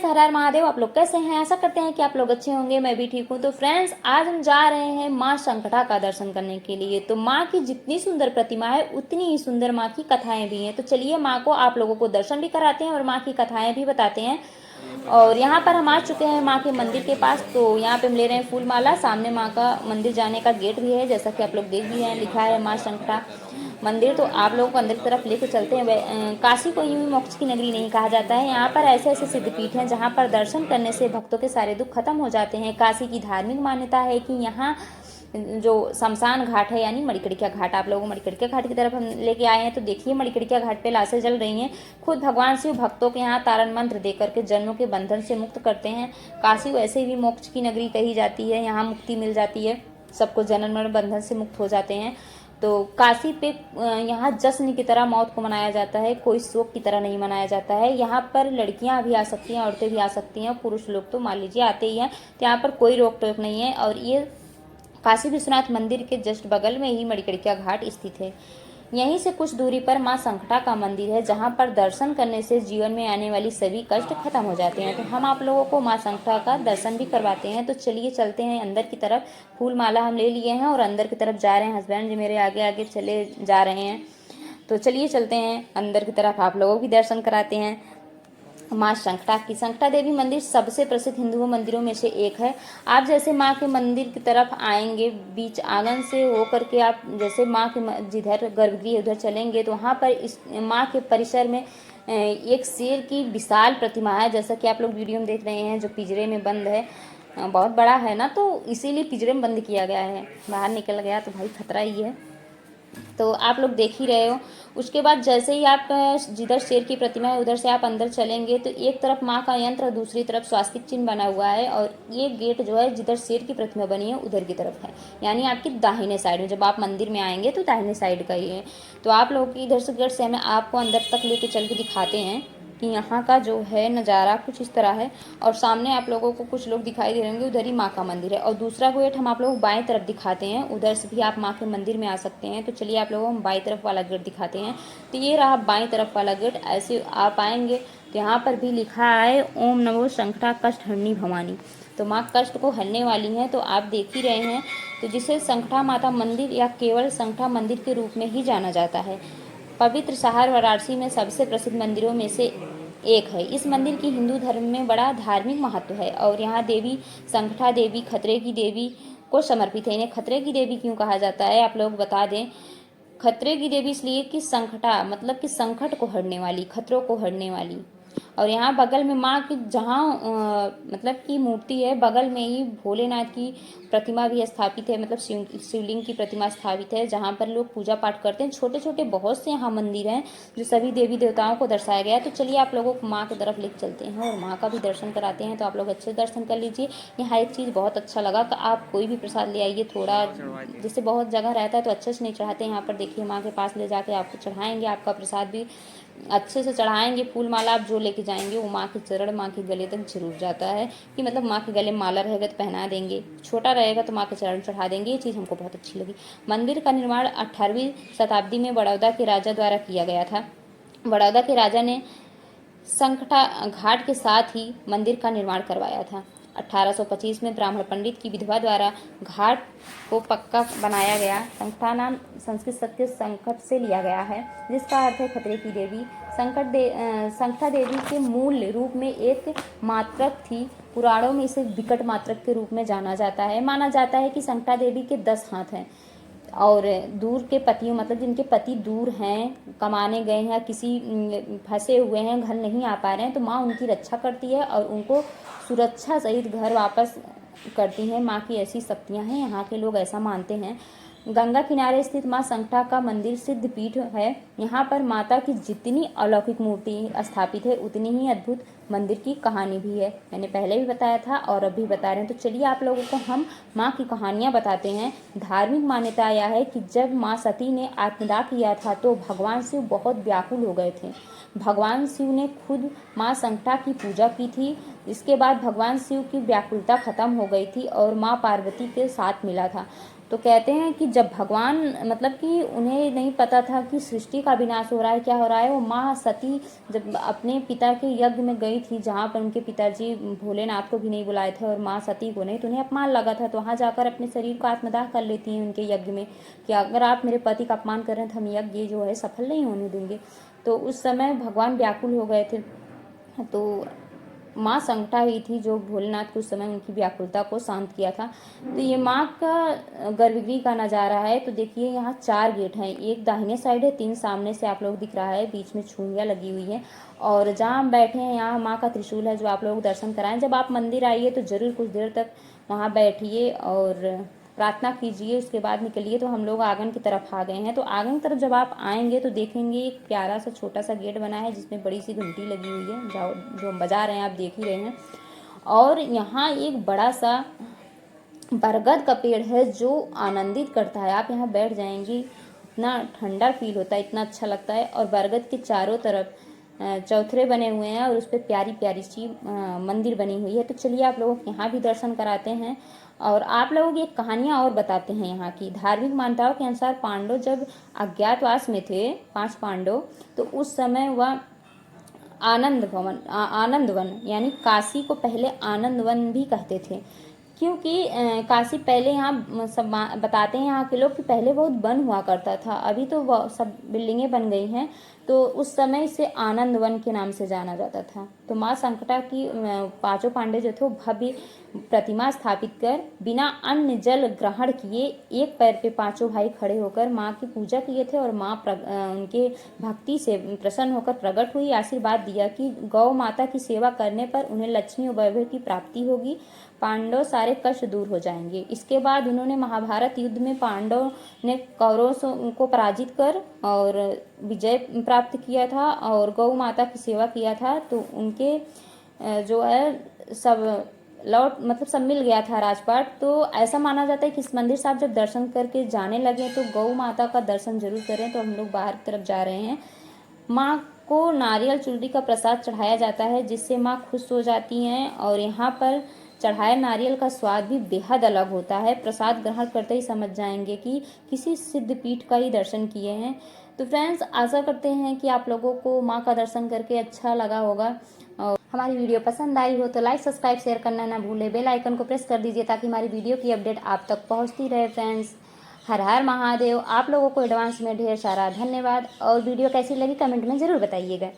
हर हर महादेव। आप लोग कैसे हैं? आशा करते हैं कि आप लोग अच्छे होंगे। मैं भी ठीक हूँ। तो फ्रेंड्स, आज हम जा रहे हैं माँ संकटा का दर्शन करने के लिए। तो माँ की जितनी सुंदर प्रतिमा है उतनी ही सुंदर माँ की कथाएं भी हैं। तो चलिए माँ को आप लोगों को दर्शन भी कराते हैं और माँ की कथाएं भी बताते हैं। और यहाँ पर हम आ चुके हैं माँ के मंदिर के पास। तो यहाँ पे हम ले रहे हैं फूल माला। सामने माँ का मंदिर जाने का गेट भी है, जैसा कि आप लोग देख भी रहे हैं, लिखा है माँ संकटा मंदिर। तो आप लोगों को अंदर की तरफ लेके चलते हैं। काशी को यूं ही मोक्ष की नगरी नहीं कहा जाता है। यहाँ पर ऐसे ऐसे सिद्धपीठ हैं जहाँ पर दर्शन करने से भक्तों के सारे दुख खत्म हो जाते हैं। काशी की धार्मिक मान्यता है कि यहाँ जो शमशान घाट है यानी मणिकर्णिका घाट, आप लोगों को मणिकर्णिका घाट की तरफ हम लेके आए हैं। तो देखिए मणिकर्णिका घाट पे लाशें जल रही हैं। खुद भगवान शिव भक्तों के यहाँ तारण मंत्र दे करके जन्मों के बंधन से मुक्त करते हैं। काशी वैसे भी मोक्ष की नगरी कही जाती है, यहाँ मुक्ति मिल जाती है, सबको जन्म मरण बंधन से मुक्त हो जाते हैं। तो काशी पे यहाँ जश्न की तरह मौत को मनाया जाता है, कोई शोक की तरह नहीं मनाया जाता है। यहाँ पर लड़कियाँ भी आ सकती हैं, औरतें भी आ सकती हैं, पुरुष लोग तो मान लीजिए आते ही हैं। तो यहाँ पर कोई रोक टोक नहीं है। और ये काशी विश्वनाथ मंदिर के जस्ट बगल में ही मणिकर्णिका घाट स्थित है। यहीं से कुछ दूरी पर मां संकटा का मंदिर है, जहां पर दर्शन करने से जीवन में आने वाली सभी कष्ट खत्म हो जाते हैं। तो हम आप लोगों को मां संकटा का दर्शन भी करवाते हैं। तो चलिए चलते हैं अंदर की तरफ। फूल माला हम ले लिए हैं और अंदर की तरफ जा रहे हैं। हस्बैंड जी मेरे आगे आगे चले जा रहे हैं। तो चलिए चलते हैं अंदर की तरफ, आप लोगों की दर्शन कराते हैं। माँ संकटा की संकटा देवी मंदिर सबसे प्रसिद्ध हिंदू मंदिरों में से एक है। आप जैसे माँ के मंदिर की तरफ आएंगे, बीच आंगन से होकर के आप जैसे माँ के जिधर गर्भगृह उधर चलेंगे, तो वहाँ पर इस माँ के परिसर में एक शेर की विशाल प्रतिमा है, जैसा कि आप लोग वीडियो में देख रहे हैं, जो पिंजरे में बंद है। बहुत बड़ा है ना, तो इसीलिए पिंजरे में बंद किया गया है। बाहर निकल गया तो भाई खतरा ही है। तो आप लोग देख ही रहे हो। उसके बाद जैसे ही आप जिधर शेर की प्रतिमा है उधर से आप अंदर चलेंगे, तो एक तरफ माँ का यंत्र और दूसरी तरफ स्वास्तिक चिन्ह बना हुआ है। और ये गेट जो है जिधर शेर की प्रतिमा बनी है उधर की तरफ है, यानी आपकी दाहिने साइड में। जब आप मंदिर में आएंगे तो दाहिने साइड का ही है। तो आप लोगों की इधर से गेट से हमें आपको अंदर तक लेके चल के दिखाते हैं कि यहाँ का जो है नज़ारा कुछ इस तरह है। और सामने आप लोगों को कुछ लोग दिखाई दे रहे होंगे, उधर ही माँ का मंदिर है। और दूसरा गेट हम आप लोगों को बाएं तरफ दिखाते हैं, उधर से भी आप माँ के मंदिर में आ सकते हैं। तो चलिए आप लोगों को हम बाएं तरफ वाला गेट दिखाते हैं। तो ये रहा बाएं तरफ वाला गेट। ऐसे आप आएंगे तो यहाँ पर भी लिखा है ओम नमो संकटा कष्ट हरणी भवानी। तो माँ कष्ट को हरने वाली हैं, तो आप देख ही रहे हैं। तो जिसे संकटा माता मंदिर या केवल संकटा मंदिर के रूप में ही जाना जाता है। पवित्र शहर वाराणसी में सबसे प्रसिद्ध मंदिरों में से एक है। इस मंदिर की हिंदू धर्म में बड़ा धार्मिक महत्व है। और यहाँ देवी संकटा देवी खतरे की देवी को समर्पित है। इन्हें खतरे की देवी क्यों कहा जाता है आप लोग बता दें। खतरे की देवी इसलिए कि संकटा मतलब कि संकट को हरने वाली, खतरों को हरने वाली। और यहाँ बगल में माँ की जहाँ मतलब की मूर्ति है, बगल में ही भोलेनाथ की प्रतिमा भी स्थापित है, मतलब शिवलिंग की प्रतिमा स्थापित है, जहाँ पर लोग पूजा पाठ करते हैं। छोटे छोटे बहुत से यहाँ मंदिर हैं जो सभी देवी देवताओं को दर्शाया गया है। तो चलिए आप लोगों को माँ की तरफ लेकर चलते हैं और माँ का भी दर्शन कराते हैं। तो आप लोग अच्छे दर्शन कर लीजिए। यहाँ एक चीज़ बहुत अच्छा लगा कि आप कोई भी प्रसाद ले आइए, थोड़ा जैसे बहुत जगह रहता है तो अच्छे से नहीं चढ़ाते। यहाँ पर देखिए माँ के पास ले जाके आपको चढ़ाएंगे, आपका प्रसाद भी अच्छे से चढ़ाएंगे। फूल माला आप जो लेके जाएंगे वो माँ के चरण, माँ के गले तक जरूर जाता है। कि मतलब माँ के गले माला रहेगा तो पहना देंगे, छोटा रहेगा तो माँ के चरण चढ़ा देंगे। ये चीज़ हमको बहुत अच्छी लगी। मंदिर का निर्माण 18वीं शताब्दी में बड़ौदा के राजा द्वारा किया गया था। बड़ौदा के राजा ने संकटा घाट के साथ ही मंदिर का निर्माण करवाया था। 1825 में ब्राह्मण पंडित की विधवा द्वारा घाट को पक्का बनाया गया। संकटा नाम संस्कृत शब्द संकट से लिया गया है, जिसका अर्थ है खतरे की देवी। संकटा देवी के मूल रूप में एक मात्रक थी। पुराणों में इसे विकट मात्रक के रूप में जाना जाता है। माना जाता है कि संकटा देवी के 10 हाथ हैं और दूर के पतियों मतलब जिनके पति दूर हैं, कमाने गए हैं, किसी फंसे हुए हैं, घर नहीं आ पा रहे हैं, तो माँ उनकी रक्षा करती है और उनको सुरक्षा सहित घर वापस करती हैं। माँ की ऐसी शक्तियाँ हैं, यहाँ के लोग ऐसा मानते हैं। गंगा किनारे स्थित माँ संकटा का मंदिर सिद्ध पीठ है। यहाँ पर माता की जितनी अलौकिक मूर्ति स्थापित है उतनी ही अद्भुत मंदिर की कहानी भी है। मैंने पहले भी बताया था और अभी बता रहे हैं। तो चलिए आप लोगों को हम माँ की कहानियाँ बताते हैं। धार्मिक मान्यता यह है कि जब माँ सती ने आत्मदाह किया था तो भगवान शिव बहुत व्याकुल हो गए थे। भगवान शिव ने खुद माँ संकटा की पूजा की थी। इसके बाद भगवान शिव की व्याकुलता खत्म हो गई थी और माँ पार्वती के साथ मिला था। तो कहते हैं कि जब भगवान मतलब कि उन्हें नहीं पता था कि सृष्टि का विनाश हो रहा है, क्या हो रहा है, वो माँ सती जब अपने पिता के यज्ञ में गई थी, जहाँ पर उनके पिताजी भोलेनाथ को भी नहीं बुलाए थे और माँ सती को नहीं, तो उन्हें अपमान लगा था। तो वहाँ जाकर अपने शरीर को आत्मदाह कर लेती हैं उनके यज्ञ में कि अगर आप मेरे पति का अपमान कर रहे हैं तो हम यज्ञ जो है सफल नहीं होने देंगे। तो उस समय भगवान व्याकुल हो गए थे। तो माँ संकटा ही थी जो भोलेनाथ को उस समय उनकी व्याकुलता को शांत किया था। तो ये माँ का गर्भगृह का नज़ारा है। तो देखिए यहाँ 4 गेट हैं, एक दाहिने साइड है, 3 सामने से आप लोग दिख रहा है, बीच में छुइयाँ लगी हुई है। और जहाँ हम बैठे हैं यहाँ माँ का त्रिशूल है जो आप लोग दर्शन कराएं। जब आप मंदिर आइए तो ज़रूर कुछ देर तक वहाँ बैठिए और प्रार्थना कीजिए, उसके बाद निकलिए। तो हम लोग आंगन की तरफ आ गए हैं। तो आंगन की तरफ जब आप आएंगे तो देखेंगे एक प्यारा सा छोटा सा गेट बना है जिसमें बड़ी सी घंटी लगी हुई है, जो हम बजा रहे हैं, आप देख ही रहे हैं। और यहाँ एक बड़ा सा बरगद का पेड़ है जो आनंदित करता है। आप यहाँ बैठ जाएंगी, इतना ठंडा फील होता है, इतना अच्छा लगता है। और बरगद के चारों तरफ चौथरे बने हुए हैं और उस पर प्यारी प्यारी सी मंदिर बनी हुई है। तो चलिए आप लोगों के यहाँ भी दर्शन कराते हैं और आप लोगों की एक कहानियाँ और बताते हैं यहाँ की। धार्मिक मान्यताओं के अनुसार पांडव जब अज्ञातवास में थे, 5 पांडव, तो उस समय वह आनंद वन यानी काशी को पहले आनंद वन भी कहते थे, क्योंकि काशी पहले यहाँ सब बताते हैं यहाँ के लोग कि पहले बहुत वन हुआ करता था, अभी तो वह सब बिल्डिंगें बन गई हैं। तो उस समय इसे आनंद वन के नाम से जाना जाता था। तो माँ संकटा की 5 पांडे जो थे वो भव्य प्रतिमा स्थापित कर बिना अन्न जल ग्रहण किए एक पैर पे 5 भाई खड़े होकर माँ की पूजा किए थे और माँ उनके भक्ति से प्रसन्न होकर प्रकट हुई, आशीर्वाद दिया कि गौ माता की सेवा करने पर उन्हें लक्ष्मी और वैभव की प्राप्ति होगी, पांडव सारे कष्ट दूर हो जाएंगे। इसके बाद उन्होंने महाभारत युद्ध में पांडव ने कौरवों को पराजित कर और विजय प्राप्त किया था और गौ माता की सेवा किया था। तो उनके जो है सब सब मिल गया था राजपाट। तो ऐसा माना जाता है कि इस मंदिर से आप जब दर्शन करके जाने लगे तो गौ माता का दर्शन जरूर करें। तो हम लोग बाहर की तरफ जा रहे हैं। माँ को नारियल चुनरी का प्रसाद चढ़ाया जाता है जिससे माँ खुश हो जाती हैं और यहाँ पर चढ़ाए नारियल का स्वाद भी बेहद अलग होता है। प्रसाद ग्रहण करते ही समझ जाएंगे कि किसी सिद्ध पीठ का ही दर्शन किए हैं। तो फ्रेंड्स, आशा करते हैं कि आप लोगों को माँ का दर्शन करके अच्छा लगा होगा और हमारी वीडियो पसंद आई हो तो लाइक, सब्सक्राइब, शेयर करना ना भूलें। बेल आइकन को प्रेस कर दीजिए ताकि हमारी वीडियो की अपडेट आप तक पहुँचती रहे। फ्रेंड्स, हर हर महादेव। आप लोगों को एडवांस में ढेर सारा धन्यवाद और वीडियो कैसी लगी कमेंट में ज़रूर बताइएगा।